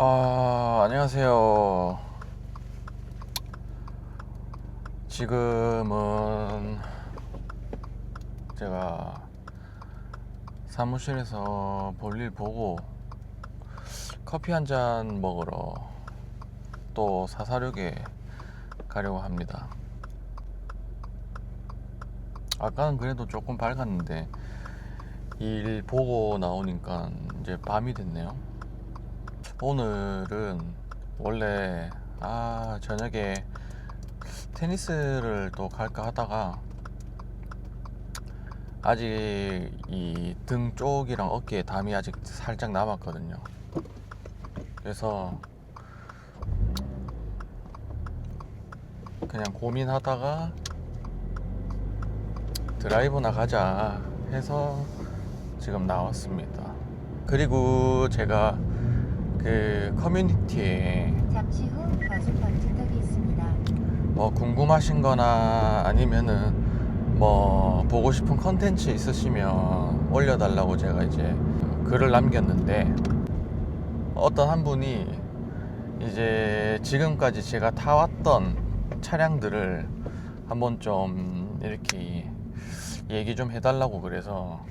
안녕하세요. 지금은 제가 사무실에서 볼일 보고 커피 한 잔 먹으러 또 사사륙에 가려고 합니다. 아까는 그래도 조금 밝았는데 일 보고 나오니까 이제 밤이 됐네요. 오늘은 원래 저녁에 테니스를 또 갈까 하다가 아직 이 등 쪽이랑 어깨에 담이 아직 살짝 남았거든요. 그래서 그냥 고민하다가 드라이브나 가자 해서 지금 나왔습니다. 그리고 제가 그 커뮤니티에 잠시 후 과속 방지턱이 있습니다. 뭐 궁금하신 거나 아니면은 뭐 보고 싶은 컨텐츠 있으시면 올려달라고 제가 이제 글을 남겼는데, 어떤 한 분이 이제 지금까지 제가 타왔던 차량들을 한번 좀 이렇게 얘기 좀 해달라고 그래서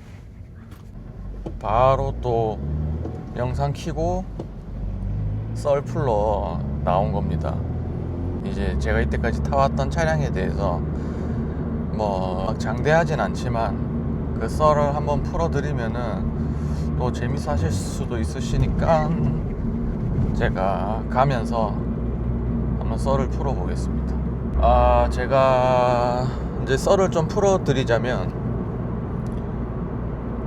바로 또 영상 켜고 썰풀러 나온 겁니다. 이제 제가 이때까지 타왔던 차량에 대해서 뭐 장대하진 않지만 그 썰을 한번 풀어드리면은 또 재밌어 하실 수도 있으시니까 제가 가면서 한번 썰을 풀어보겠습니다. 제가 이제 썰을 좀 풀어드리자면,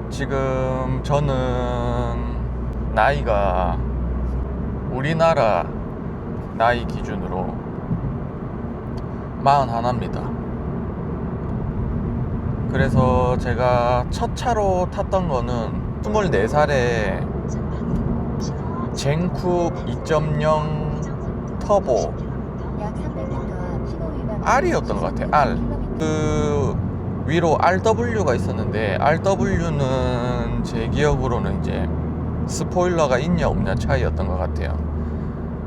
지금 저는 나이가 우리나라 나이 기준으로 41입니다. 그래서 제가 첫 차로 탔던 거는 24살에 젠쿱 2.0 터보 약 300m 앞 신호 위반 R이었던 것 같아요. R. 그 위로 RW가 있었는데, RW는 제 기억으로는 이제 스포일러가 있냐 없냐 차이였던 것 같아요.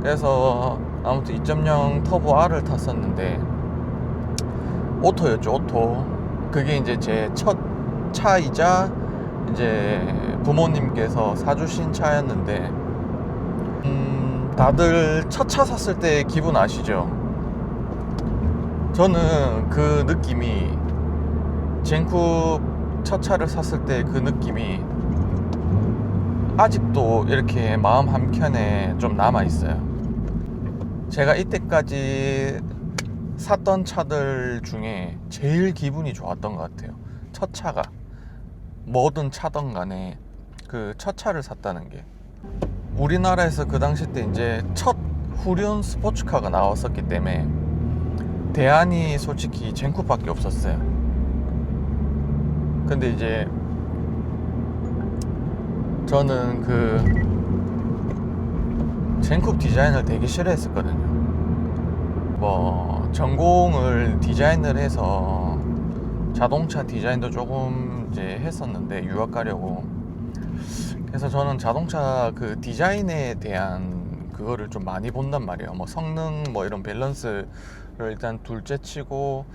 그래서 아무튼 2.0 터보 R을 탔었는데 오토였죠, 오토. 그게 이제 제 첫 차이자 이제 부모님께서 사주신 차였는데, 다들 첫 차 샀을 때 기분 아시죠? 저는 그 느낌이, 젠쿱 첫 차를 샀을 때 그 느낌이 아직도 이렇게 마음 한켠에 좀 남아 있어요. 제가 이때까지 샀던 차들 중에 제일 기분이 좋았던 것 같아요. 첫 차가 뭐든 차든 간에 그 첫 차를 샀다는 게, 우리나라에서 그 당시 때 이제 첫 후륜 스포츠카가 나왔었기 때문에 대안이 솔직히 젠쿱밖에 없었어요. 근데 이제 저는 그 젠쿱 디자인을 되게 싫어했었거든요. 뭐 전공을 디자인을 해서 자동차 디자인도 조금 이제 했었는데, 유학 가려고. 그래서 저는 자동차 그 디자인에 대한 그거를 좀 많이 본단 말이에요. 뭐 성능 뭐 이런 밸런스를 일단 둘째 치고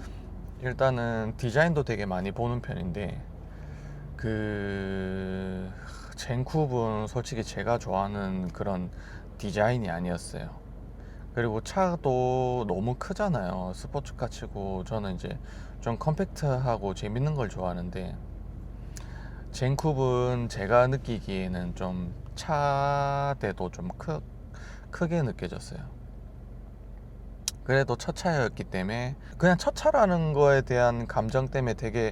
일단은 디자인도 되게 많이 보는 편인데, 그 젠쿱은 솔직히 제가 좋아하는 그런 디자인이 아니었어요. 그리고 차도 너무 크잖아요. 스포츠카 치고 저는 이제 좀 컴팩트하고 재밌는 걸 좋아하는데, 젠쿱은 제가 느끼기에는 좀 차대도 좀 크게 느껴졌어요. 그래도 첫 차였기 때문에 그냥 첫 차라는 거에 대한 감정 때문에 되게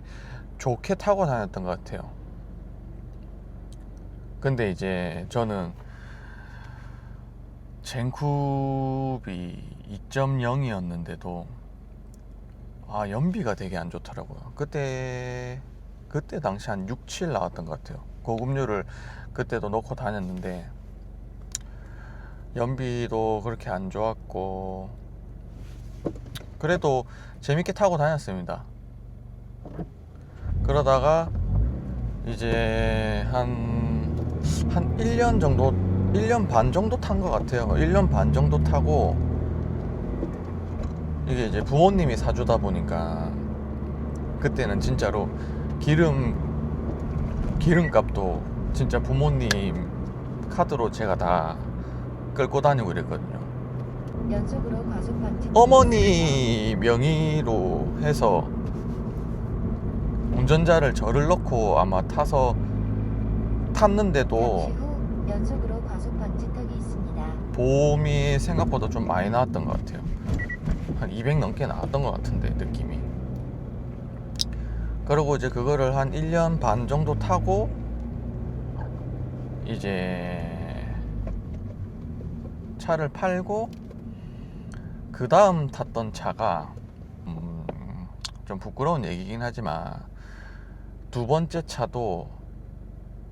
좋게 타고 다녔던 것 같아요. 근데 이제 저는 젠쿱이 2.0이었는데도 연비가 되게 안 좋더라고요. 그때 당시 한 6, 7 나왔던 것 같아요. 고급류를 그때도 넣고 다녔는데 연비도 그렇게 안 좋았고, 그래도 재밌게 타고 다녔습니다. 그러다가 이제 한 1년 정도 1년 반 정도 탄 것 같아요. 1년 반 정도 타고 이게 이제 부모님이 사주다 보니까 그때는 진짜로 기름값도 진짜 부모님 카드로 제가 다 끌고 다니고 이랬거든요. 연속으로 과속 방지. 어머니 명의로 해서 운전자를 저를 넣고 아마 타서 탔는데도 잠시 후 연속으로 과속 방지턱이 있습니다. 보험이 생각보다 좀 많이 나왔던 것 같아요. 한 200 넘게 나왔던 것 같은데 느낌이. 그리고 이제 그거를 한 1년 반 정도 타고 이제 차를 팔고 그 다음 탔던 차가 좀 부끄러운 얘기긴 하지만 두 번째 차도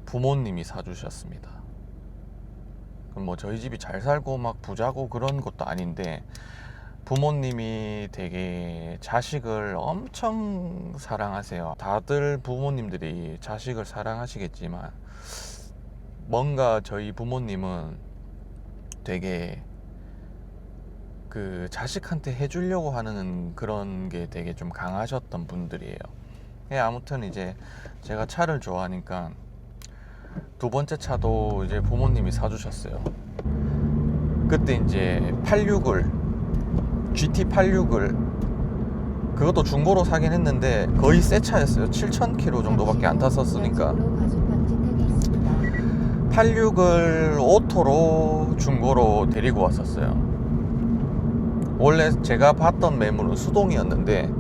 부모님이 사주셨습니다. 그럼 뭐 저희 집이 잘 살고 막 부자고 그런 것도 아닌데 부모님이 되게 자식을 엄청 사랑하세요. 다들 부모님들이 자식을 사랑하시겠지만 뭔가 저희 부모님은 되게 그 자식한테 해주려고 하는 그런 게 되게 좀 강하셨던 분들이에요. 예, 아무튼 이제 제가 차를 좋아하니까 두 번째 차도 이제 부모님이 사주셨어요. 그때 이제 86을 그것도 중고로 사긴 했는데 거의 새 차였어요. 7,000km 정도밖에 안 탔었으니까. 연속으로 과속 방지턱이 있습니다. 86을 오토로 중고로 데리고 왔었어요. 원래 제가 봤던 매물은 수동이었는데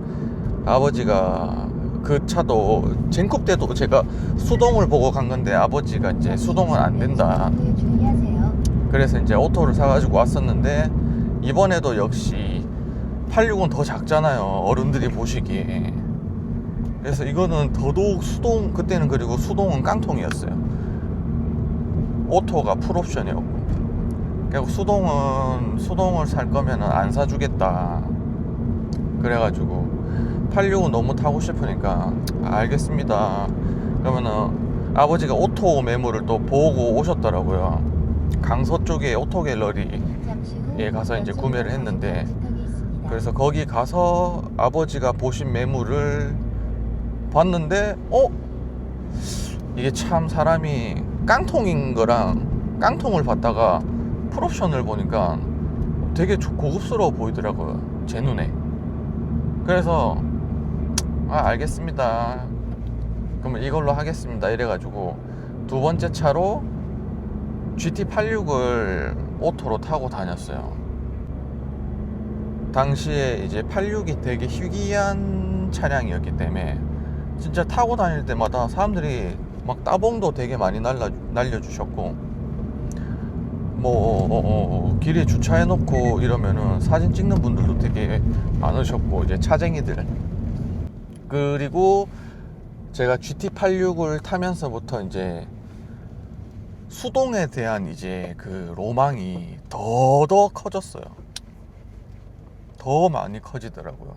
아버지가 그 차도 젠쿱 때도 제가 수동을 보고 간 건데 아버지가 이제 수동은 안 된다. 주의하세요. 그래서 이제 오토를 사가지고 왔었는데 이번에도 역시 86은 더 작잖아요. 어른들이 보시기에. 그래서 이거는 더더욱 수동, 그때는 그리고 수동은 깡통이었어요. 오토가 풀옵션이었고. 그리고 수동을 살 거면은 안 사주겠다. 그래가지고 86은 너무 타고 싶으니까 알겠습니다. 그러면은 아버지가 오토 매물을 또 보고 오셨더라고요. 강서 쪽에 오토 갤러리에 가서 이제 구매를 했는데 그래서 거기 가서 아버지가 보신 매물을 봤는데 이게 참 사람이 깡통인 거랑 깡통을 봤다가 풀옵션을 보니까 되게 고급스러워 보이더라고요, 제 눈에. 그래서 알겠습니다, 그러면 이걸로 하겠습니다 이래가지고 두 번째 차로 GT86을 오토로 타고 다녔어요. 당시에 이제 86이 되게 희귀한 차량이었기 때문에 진짜 타고 다닐 때마다 사람들이 막 따봉도 되게 많이 날려주셨고 길에 주차해놓고 이러면은 사진 찍는 분들도 되게 많으셨고 이제 차쟁이들. 그리고 제가 GT86을 타면서부터 이제 수동에 대한 이제 그 로망이 더 커졌어요. 더 많이 커지더라고요.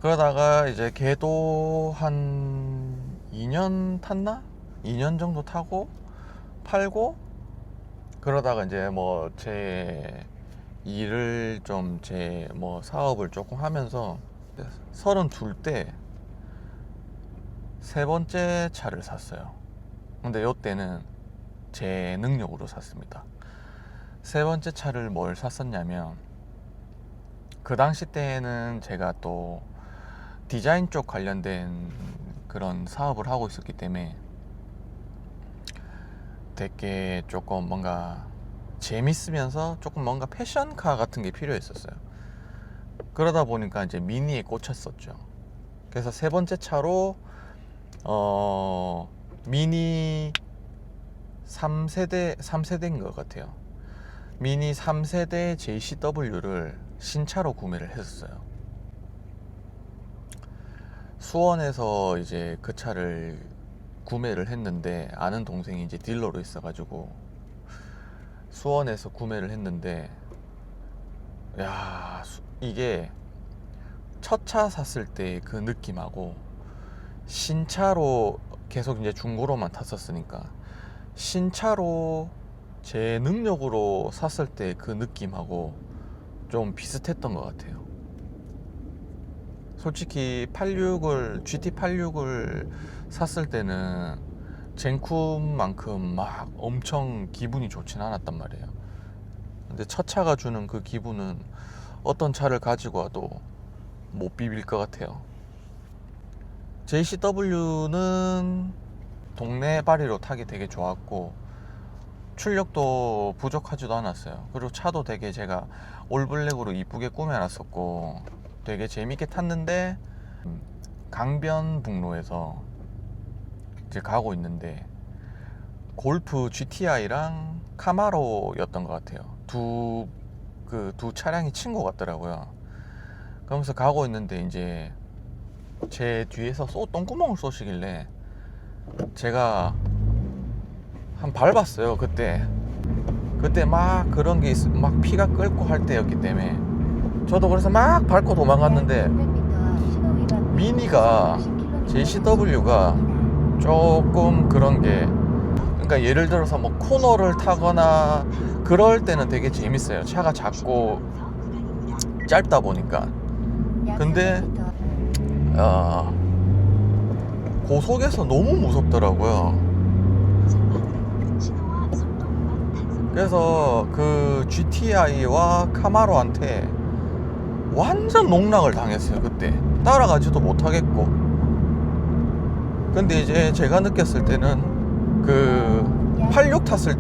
그러다가 이제 걔도 한 2년 탔나? 2년 정도 타고 팔고 그러다가 이제 뭐 제 일을 좀 제 뭐 사업을 조금 하면서 32때 세 번째 차를 샀어요. 근데 요때는 제 능력으로 샀습니다. 세 번째 차를 뭘 샀었냐면 그 당시 때에는 제가 또 디자인 쪽 관련된 그런 사업을 하고 있었기 때문에 되게 조금 뭔가 재밌으면서 조금 뭔가 패션카 같은 게 필요했었어요. 그러다 보니까 이제 미니에 꽂혔었죠. 그래서 세 번째 차로 미니 3세대인 것 같아요. 미니 3세대 JCW를 신차로 구매를 했었어요. 수원에서 이제 그 차를 구매를 했는데 아는 동생이 이제 딜러로 있어가지고 수원에서 구매를 했는데 이게 첫 차 샀을 때 그 느낌하고 신차로 계속 이제 중고로만 탔었으니까 신차로 제 능력으로 샀을 때 그 느낌하고 좀 비슷했던 것 같아요. 솔직히 GT86을 샀을 때는 젠쿰만큼 막 엄청 기분이 좋진 않았단 말이에요. 근데 첫 차가 주는 그 기분은 어떤 차를 가지고 와도 못 비빌 것 같아요. JCW는 동네 바리로 타기 되게 좋았고 출력도 부족하지도 않았어요. 그리고 차도 되게 제가 올블랙으로 이쁘게 꾸며놨었고 되게 재밌게 탔는데 강변북로에서 이제 가고 있는데 골프 GTI랑 카마로였던 것 같아요. 두 차량이 친구 같더라고요. 그러면서 가고 있는데 이제 제 뒤에서 똥구멍을 쏘시길래 제가 한 밟았어요. 그때 막 그런 게 막 피가 끓고 할 때였기 때문에 저도 그래서 막 밟고 도망갔는데 미니가 JCW가 조금 그런 게, 그러니까 예를 들어서 뭐 코너를 타거나 그럴 때는 되게 재밌어요. 차가 작고 짧다 보니까. 근데 고속에서 너무 무섭더라고요. 그래서 그 GTI와 카마로한테 완전 농락을 당했어요. 그때 따라가지도 못하겠고. 근데 이제 제가 느꼈을 때는 그 86 탔을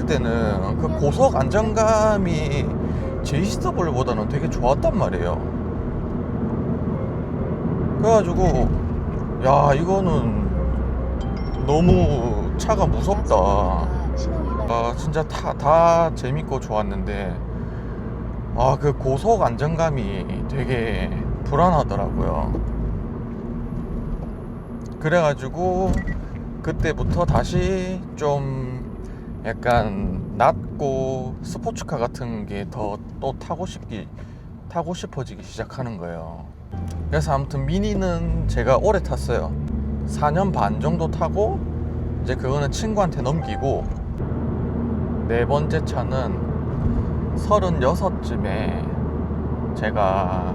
때는 그 고속 안정감이 JCW보다는 되게 좋았단 말이에요. 그래가지고 야, 이거는 너무 차가 무섭다. 진짜 다 재밌고 좋았는데 그 고속 안정감이 되게 불안하더라고요. 그래가지고 그때부터 다시 좀 약간 낮고 스포츠카 같은 게 더 또 타고 싶어지기 시작하는 거예요. 그래서 아무튼 미니는 제가 오래 탔어요. 4년 반 정도 타고 이제 그거는 친구한테 넘기고, 네 번째 차는 36쯤에 제가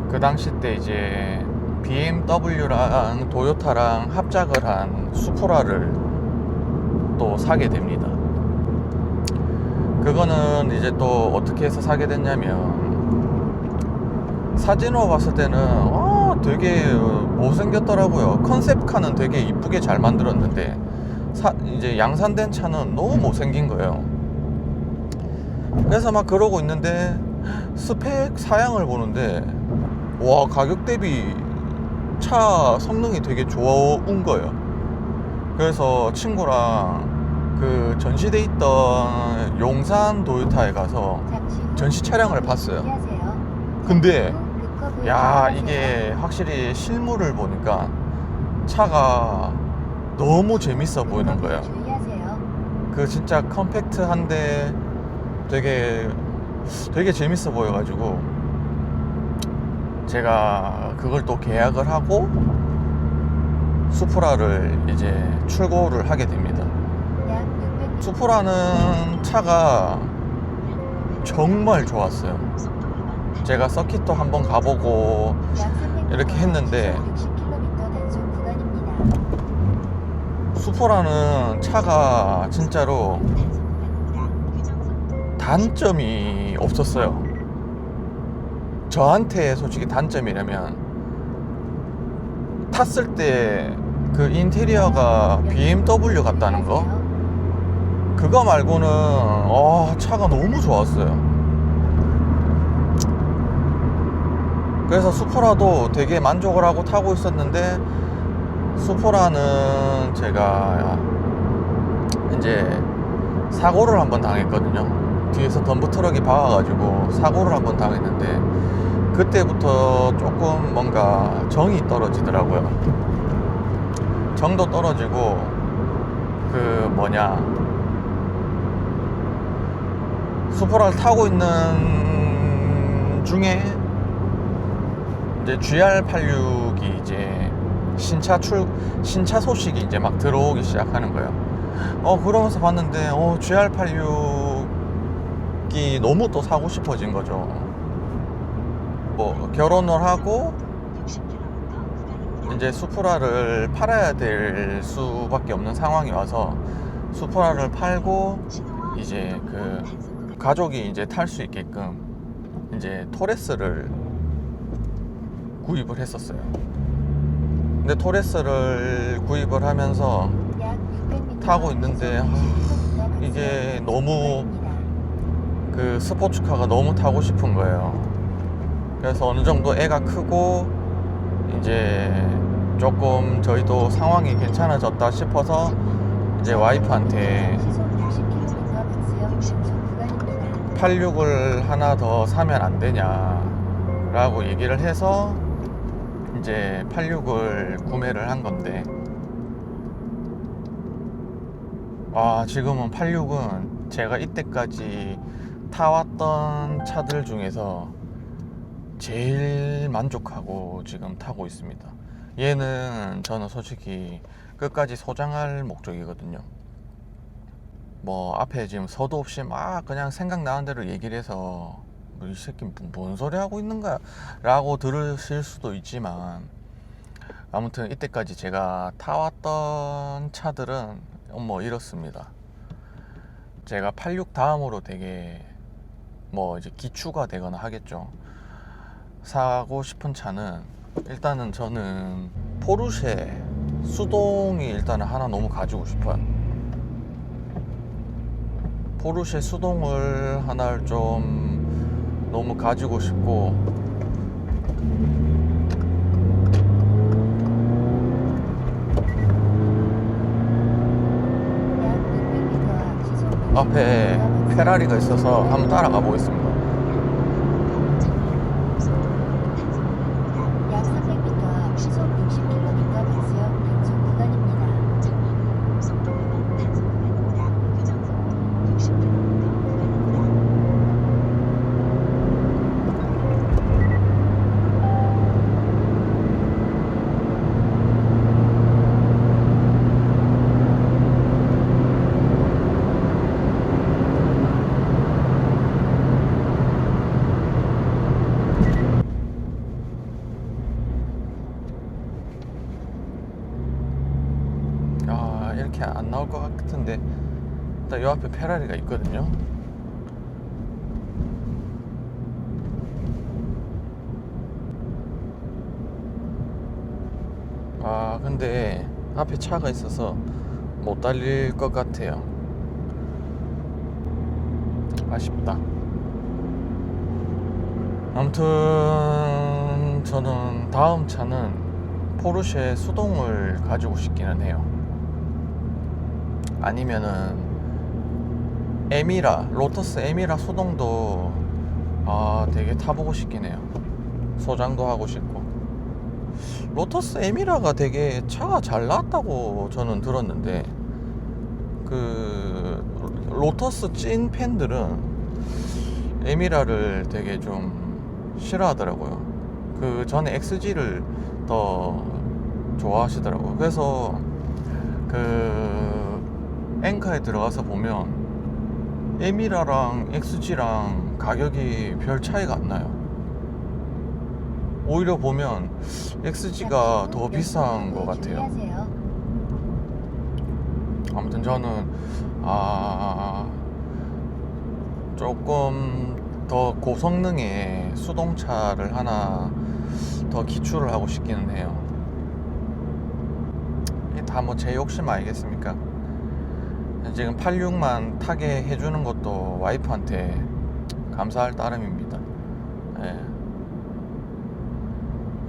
그 당시 때 이제 BMW랑 도요타랑 합작을 한 수프라를 또 사게 됩니다. 그거는 이제 또 어떻게 해서 사게 됐냐면, 사진으로 봤을 때는 되게 못생겼더라고요. 컨셉카는 되게 이쁘게 잘 만들었는데 이제 양산된 차는 너무 못생긴 거예요. 그래서 막 그러고 있는데 스펙 사양을 보는데 와, 가격 대비 차 성능이 되게 좋은 거예요. 그래서 친구랑 그 전시돼 있던 용산 도요타에 가서 전시 차량을 봤어요. 근데 야, 이게 확실히 실물을 보니까 차가 너무 재밌어 보이는 거예요. 그 진짜 컴팩트한데 되게 재밌어 보여가지고 제가 그걸 또 계약을 하고 수프라를 이제 출고를 하게 됩니다. 수프라는 차가 정말 좋았어요. 제가 서킷도 한번 가보고 이렇게 했는데 수프라는 차가 진짜로 단점이 없었어요. 저한테 솔직히 단점이라면 탔을 때 그 인테리어가 BMW 같다는 거, 그거 말고는 차가 너무 좋았어요. 그래서 수프라도 되게 만족을 하고 타고 있었는데, 수프라는 제가 이제 사고를 한번 당했거든요. 뒤에서 덤프트럭이 박아가지고 사고를 한번 당했는데, 그때부터 조금 뭔가 정이 떨어지더라고요. 정도 떨어지고 수프라를 타고 있는 중에 이제 GR86이 이제 신차 소식이 이제 막 들어오기 시작하는 거예요. 그러면서 봤는데 GR86이 너무 또 사고 싶어진 거죠. 뭐 결혼을 하고 이제 수프라를 팔아야 될 수밖에 없는 상황이 와서 수프라를 팔고 이제 그 가족이 이제 탈 수 있게끔 이제 토레스를 구입을 했었어요. 근데 토레스를 구입을 하면서 약 600m 타고 있는데 이게 너무 그 스포츠카가 너무 타고 싶은 거예요. 그래서 어느 정도 애가 크고 이제 조금 저희도 상황이 괜찮아졌다 싶어서 이제 와이프한테 86을 하나 더 사면 안 되냐 라고 얘기를 해서 이제 86을 구매를 한 건데, 지금은 86은 제가 이때까지 타왔던 차들 중에서 제일 만족하고 지금 타고 있습니다. 얘는 저는 솔직히 끝까지 소장할 목적이거든요. 뭐 앞에 지금 서도 없이 막 그냥 생각나는 대로 얘기를 해서 뭐 이 새끼 뭔 소리 하고 있는 거야 라고 들으실 수도 있지만, 아무튼 이때까지 제가 타왔던 차들은 뭐 이렇습니다. 제가 86 다음으로 되게 뭐 이제 기추가 되거나 하겠죠. 사고 싶은 차는 일단은 저는 포르쉐 수동이 일단은 하나 너무 가지고 싶어요. 포르쉐 수동을 하나를 좀 너무 가지고 싶고, 앞에 페라리가 있어서 한번 따라가 보겠습니다. 약 300m 앞 시속 60km 방지역 단속 구간입니다. 이렇게 안 나올 것 같은데 일단 요 앞에 페라리가 있거든요. 근데 앞에 차가 있어서 못 달릴 것 같아요. 아쉽다. 아무튼 저는 다음 차는 포르쉐 수동을 가지고 싶기는 해요. 아니면은 에미라, 로터스 에미라 수동도 되게 타보고 싶긴 해요. 소장도 하고 싶고. 로터스 에미라가 되게 차가 잘 나왔다고 저는 들었는데, 그 로터스 찐 팬들은 에미라를 되게 좀 싫어하더라고요. 그 전에 XG를 더 좋아하시더라고요. 그래서 그 엔카에 들어가서 보면 에미라랑 XG랑 가격이 별 차이가 안 나요. 오히려 보면 XG가 더 비싼 것 같아요. 아무튼 저는 조금 더 고성능의 수동차를 하나 더 기출을 하고 싶기는 해요. 이게 다 뭐 제 욕심 아니겠습니까? 지금 86만 타게 해주는 것도 와이프한테 감사할 따름입니다.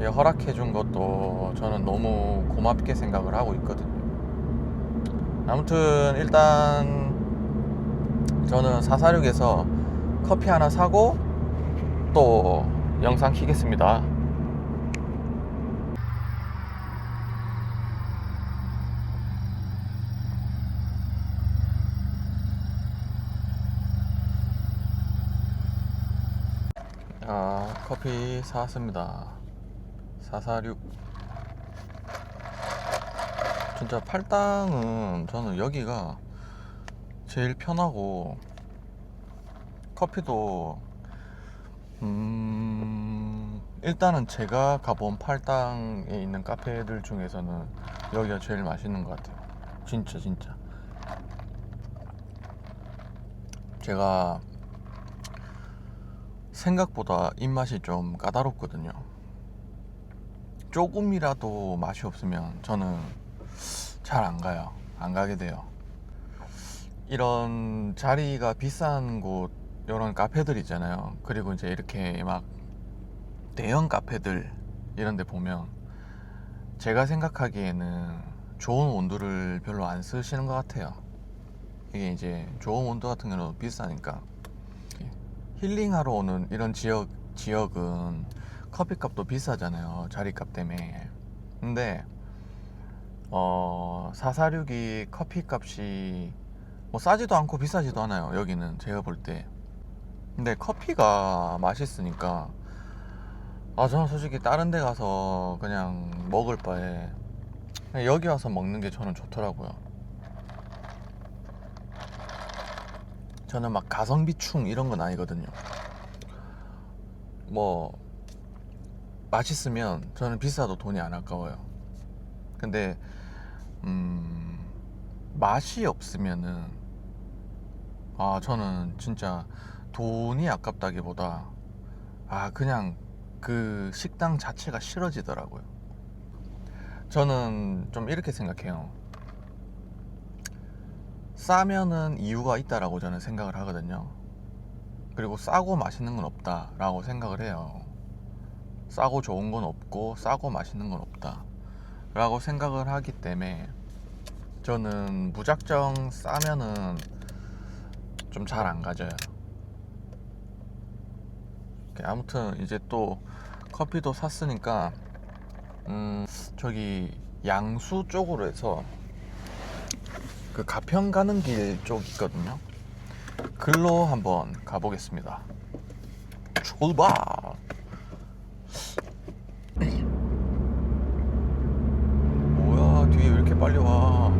허락해준 것도 저는 너무 고맙게 생각을 하고 있거든요. 아무튼 일단 저는 446에서 커피 하나 사고 또 영상 키겠습니다. 커피 사왔습니다. 446 진짜 팔당은 저는 여기가 제일 편하고 커피도 일단은 제가 가본 팔당에 있는 카페들 중에서는 여기가 제일 맛있는 것 같아요. 진짜 제가 생각보다 입맛이 좀 까다롭거든요. 조금이라도 맛이 없으면 저는 잘 안 가요. 안 가게 돼요. 이런 자리가 비싼 곳, 이런 카페들 있잖아요. 그리고 이제 이렇게 막 대형 카페들 이런 데 보면 제가 생각하기에는 좋은 온도를 별로 안 쓰시는 것 같아요. 이게 이제 좋은 온도 같은 경우는 비싸니까. 힐링하러 오는 이런 지역은 커피값도 비싸잖아요. 자리값 때문에. 근데 446이 커피값이 뭐 싸지도 않고 비싸지도 않아요. 여기는 제가 볼 때. 근데 커피가 맛있으니까 저는 솔직히 다른 데 가서 그냥 먹을 바에 그냥 여기 와서 먹는 게 저는 좋더라고요. 저는 막 가성비충 이런 건 아니거든요. 뭐 맛있으면 저는 비싸도 돈이 안 아까워요. 근데 맛이 없으면은 저는 진짜 돈이 아깝다기보다 그냥 그 식당 자체가 싫어지더라고요. 저는 좀 이렇게 생각해요. 싸면은 이유가 있다라고 저는 생각을 하거든요. 그리고 싸고 맛있는 건 없다라고 생각을 해요. 싸고 좋은 건 없고 싸고 맛있는 건 없다 라고 생각을 하기 때문에 저는 무작정 싸면은 좀 잘 안 가져요. 아무튼 이제 또 커피도 샀으니까 저기 양수 쪽으로 해서 그 가평 가는 길 쪽 있거든요. 글로 한번 가보겠습니다. 출발! 뭐야, 뒤에 왜 이렇게 빨리 와?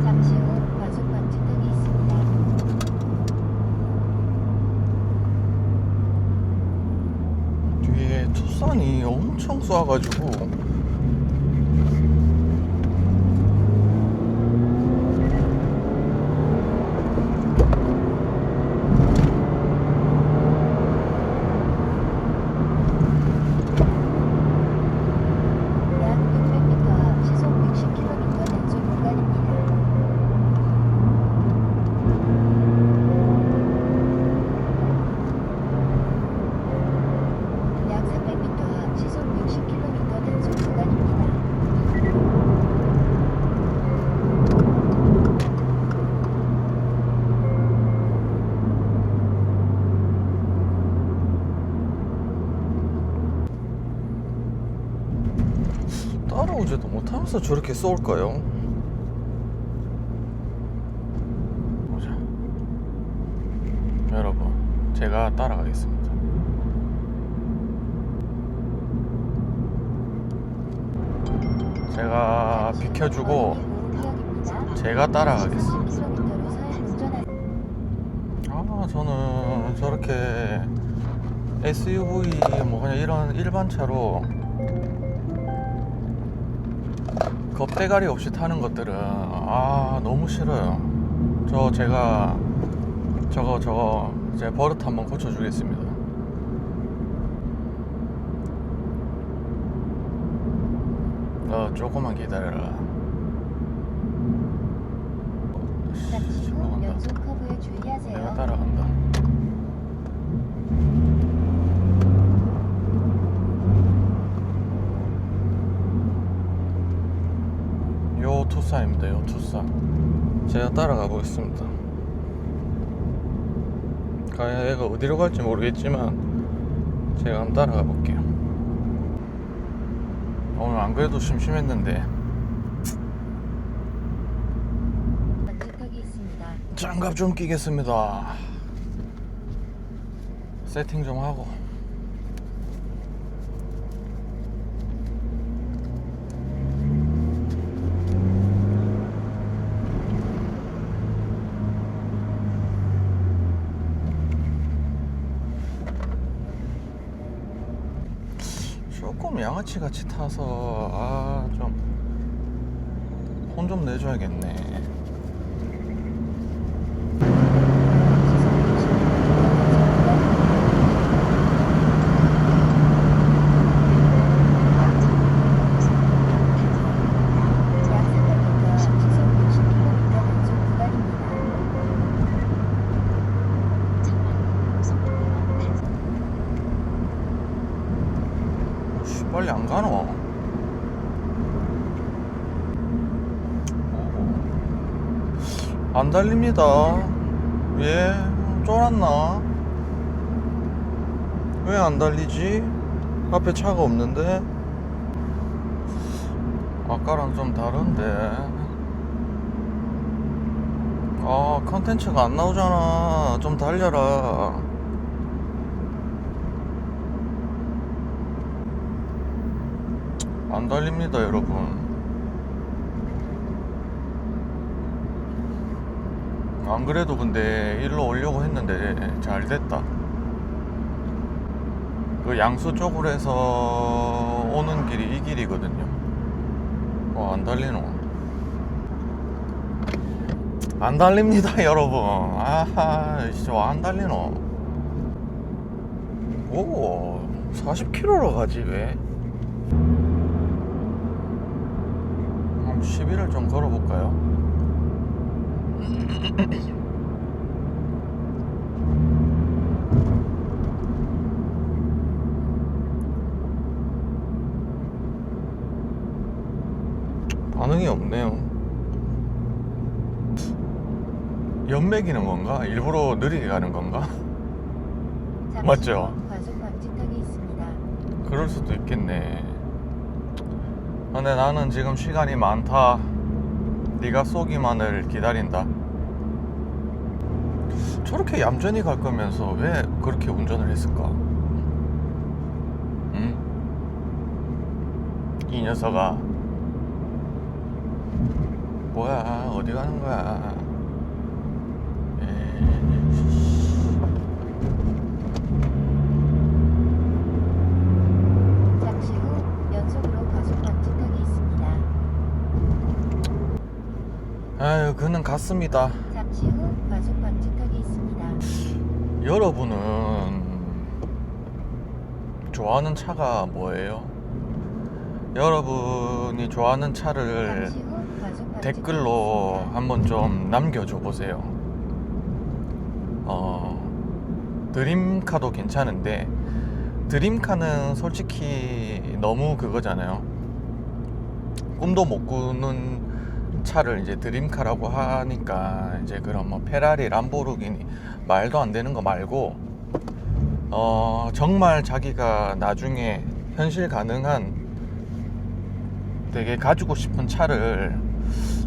잠시 후 과속 방지턱이 있습니다. 뒤에 투싼이 엄청 쏴가지고 약 600m 앞 시속 60km 단속 구간입니다. 약 300m 앞 시속 60km 단속 구간입니다. 따라오지도 못하면서 저렇게 쏠까요? 보자. 여러분, 제가 따라가겠습니다. 제가 비켜주고 제가 따라가겠습니다. 저는 저렇게 SUV 뭐 그냥 이런 일반 차로 겁대가리 없이 타는 것들은 너무 싫어요. 제가 저거 제 버릇 한번 고쳐주겠습니다. 조금만 기다려라. 잠시 후 올라간다. 연속 커브에 내가 주의하세요. 따라간다. 요 투싼입니다. 요 투싼. 제가 따라가 보겠습니다. 과연 얘가 어디로 갈지 모르겠지만 제가 한번 따라가 볼게요. 오늘 안 그래도 심심했는데 반지턱이 있습니다. 장갑 좀 끼겠습니다. 세팅 좀 하고. 조금 양아치 같이 타서 좀 혼 좀 내줘야겠네. 빨리 안 가노? 안 달립니다. 예, 쫄았나? 왜 안 달리지? 앞에 차가 없는데? 아까랑 좀 다른데? 컨텐츠가 안 나오잖아. 좀 달려라. 안 달립니다, 여러분. 안 그래도 근데 일로 오려고 했는데 잘 됐다. 그 양수 쪽으로 해서 오는 길이 이 길이거든요. 안 달리노. 안 달립니다, 여러분. 아하, 진짜 안 달리노. 오, 40km로 가지 왜? 11을 좀 걸어볼까요? 반응이 없네요. 연맥이는 건가? 일부러 느리게 가는 건가? 맞죠? 과속 방지턱이 있습니다. 그럴 수도 있겠네. 근데 나는 지금 시간이 많다. 네가 쏘기만을 기다린다. 저렇게 얌전히 갈 거면서 왜 그렇게 운전을 했을까? 응? 이 녀석아. 뭐야, 어디 가는 거야? 잠시 후 연속으로 과속 방지턱이 있습니다. 아유, 그는 갔습니다. 잠시 후 과속 방지턱이 있습니다. 여러분은 좋아하는 차가 뭐예요? 여러분이 좋아하는 차를 잠시 후 과속 방지턱이 댓글로 있습니다. 한번 좀 남겨줘 보세요. 드림카도 괜찮은데 드림카는 솔직히 너무 그거잖아요. 꿈도 못 꾸는 차를 이제 드림카라고 하니까 이제 그런 뭐 페라리, 람보르기니 말도 안 되는 거 말고 정말 자기가 나중에 현실 가능한 되게 가지고 싶은 차를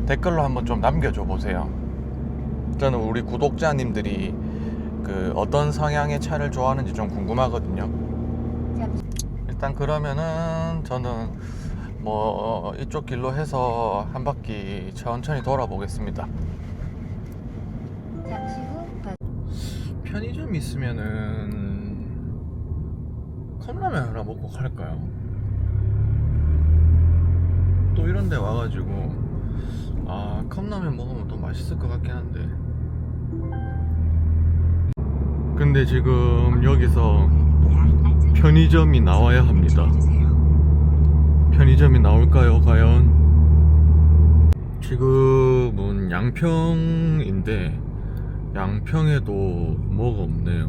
댓글로 한번 좀 남겨줘 보세요. 저는 우리 구독자님들이 그 어떤 성향의 차를 좋아하는지 좀 궁금하거든요. 잠시 일단 그러면은 저는 뭐 이쪽 길로 해서 한 바퀴 천천히 돌아보겠습니다. 잠시 후 편의점 있으면은 컵라면 하나 먹고 갈까요? 또 이런 데 와가지고 컵라면 먹으면 또 맛있을 것 같긴 한데, 근데 지금 여기서 편의점이 나와야 합니다. 편의점이 나올까요 과연? 지금은 양평인데 양평에도 뭐가 없네요.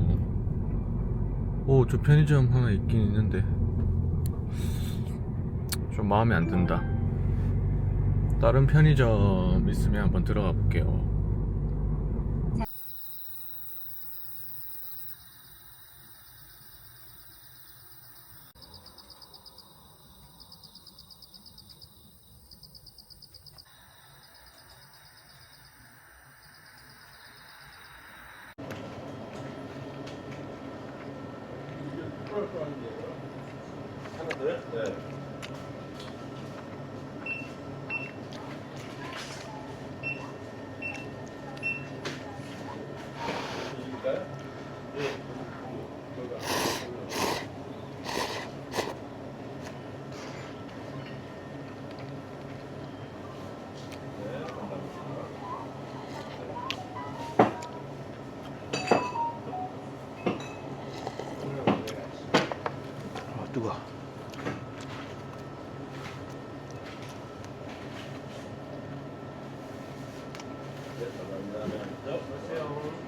오, 저 편의점 하나 있긴 있는데 좀 마음에 안 든다. 다른 편의점 있으면 한번 들어가 볼게요. 하나 더요? 네. 이길까요? 네. 네, 감사합니다. 아, 뜨거. 네, 감사합니다. 네, 안녕하세요.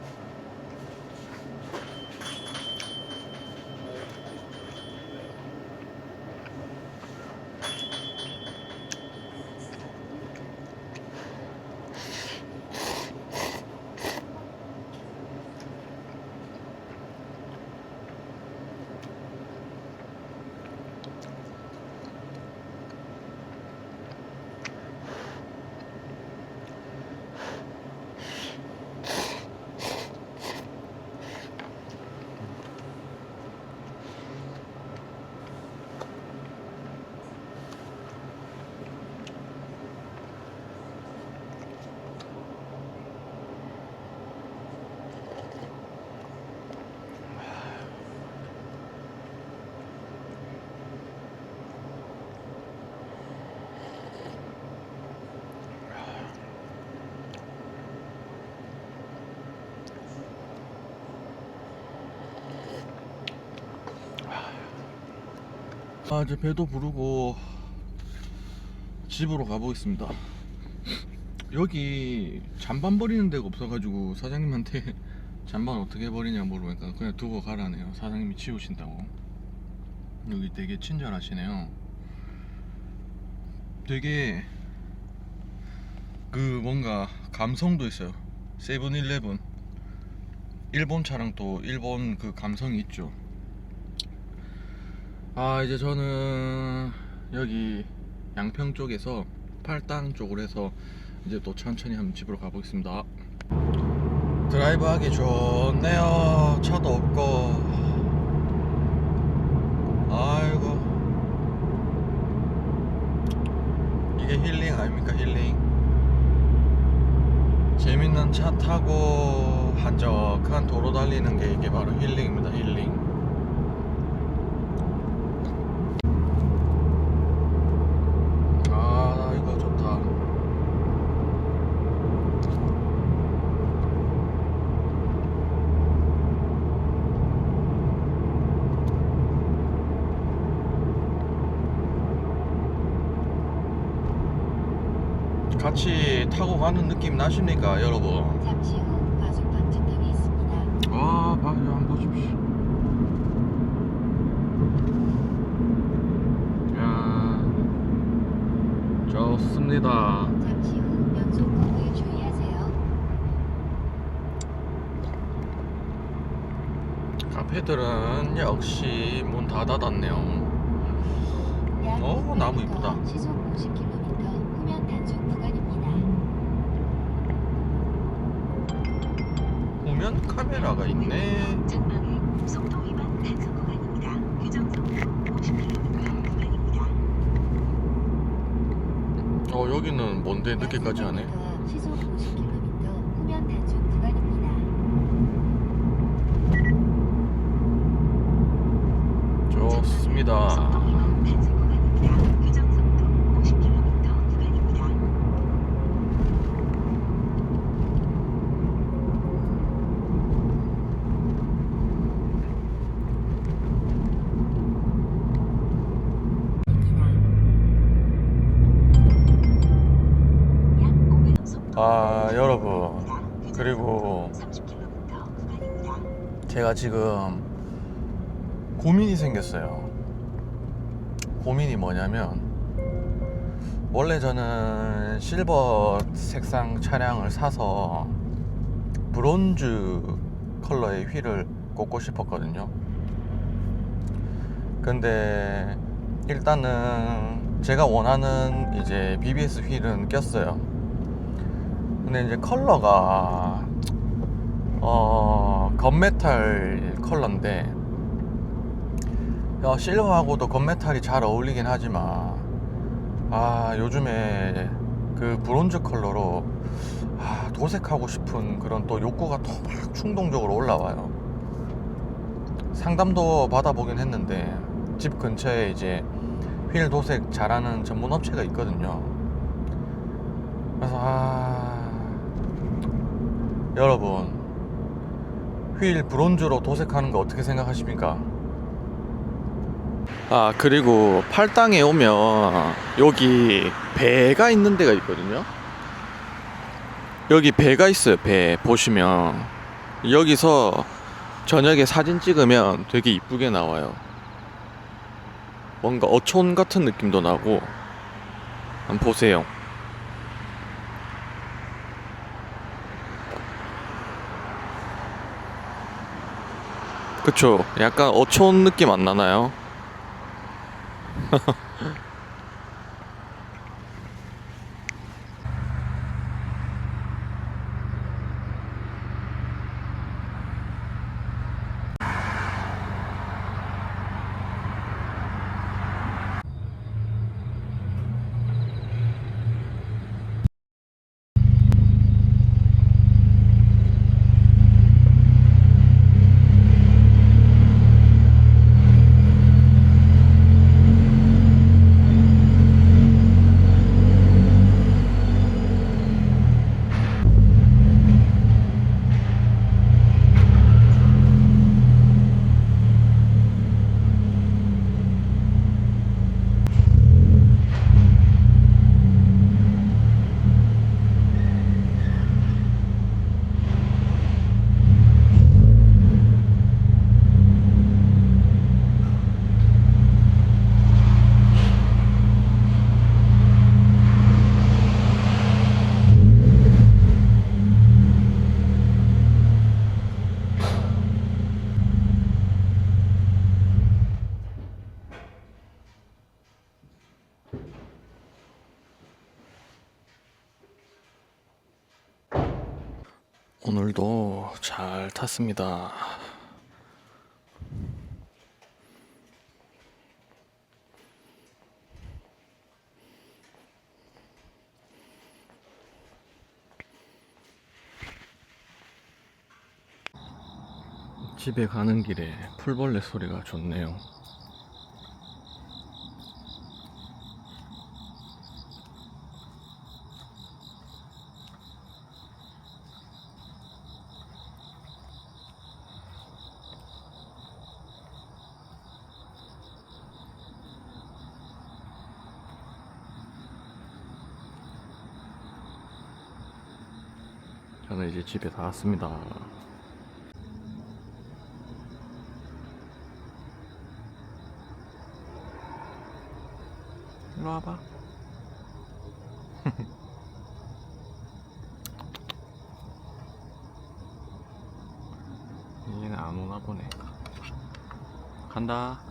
아, 이제 배도 부르고 집으로 가보겠습니다. 여기 잔반 버리는 데가 없어가지고 사장님한테 잔반 어떻게 버리냐 물어보니까 그냥 두고 가라네요. 사장님이 치우신다고. 여기 되게 친절하시네요. 되게 그 뭔가 감성도 있어요. 세븐일레븐 일본 차랑 또 일본 그 감성이 있죠. 아, 이제 저는 여기 양평 쪽에서 팔당 쪽으로 해서 이제 또 천천히 한번 집으로 가보겠습니다. 드라이브 하기 좋네요. 차도 없고. 아이고, 이게 힐링 아닙니까? 힐링. 재밌는 차 타고 한적한 도로 달리는 게 이게 바로 힐링입니다. 힐링. 아, 이거 좋다. 같이 타고 가는 느낌 나십니까, 여러분? 잠시 후 과속 방지턱이 있습니다. 아, 한번 보십시오. 야, 좋습니다. 잠시 후 연속 공부에 주의하세요. 카페들은 역시 문 다 닫았네요. 약 나무 600m, 이쁘다. 시속 50km 후면 단속 구간입니다. 후면 카메라가 있네. 전방에 속도 위반 단속 구간입니다. 규정 속도 50km 구간입니다. 여기는 뭔데 늦게까지 하네. 시속 50km 후면 단속 구간입니다. 좋습니다. 속도 위반 단속 구간입니다. 규정 속도 50km 구간입니다. 여러분, 그리고 30km 구간입니다. 제가 지금 고민이 생겼어요. 고민이 뭐냐면, 원래 저는 실버 색상 차량을 사서 브론즈 컬러의 휠을 꽂고 싶었거든요. 근데 일단은 제가 원하는 이제 BBS 휠은 꼈어요. 근데 이제 컬러가 건메탈 컬러인데 실버하고도 건메탈이 잘 어울리긴 하지만 요즘에 그 브론즈 컬러로 도색하고 싶은 그런 또 욕구가 또 막 충동적으로 올라와요. 상담도 받아보긴 했는데 집 근처에 이제 휠 도색 잘하는 전문 업체가 있거든요. 그래서 여러분, 휠 브론즈로 도색하는 거 어떻게 생각하십니까? 그리고 팔당에 오면 여기 배가 있는 데가 있거든요. 여기 배가 있어요. 배 보시면 여기서 저녁에 사진 찍으면 되게 이쁘게 나와요. 뭔가 어촌 같은 느낌도 나고. 한번 보세요. 그쵸? 약간 어촌 느낌 안 나나요? 오늘도 잘 탔습니다. 집에 가는 길에 풀벌레 소리가 좋네요. 저는 이제 집에 다 왔습니다. 일로 와봐. 얘는 안 오나 보네. 간다.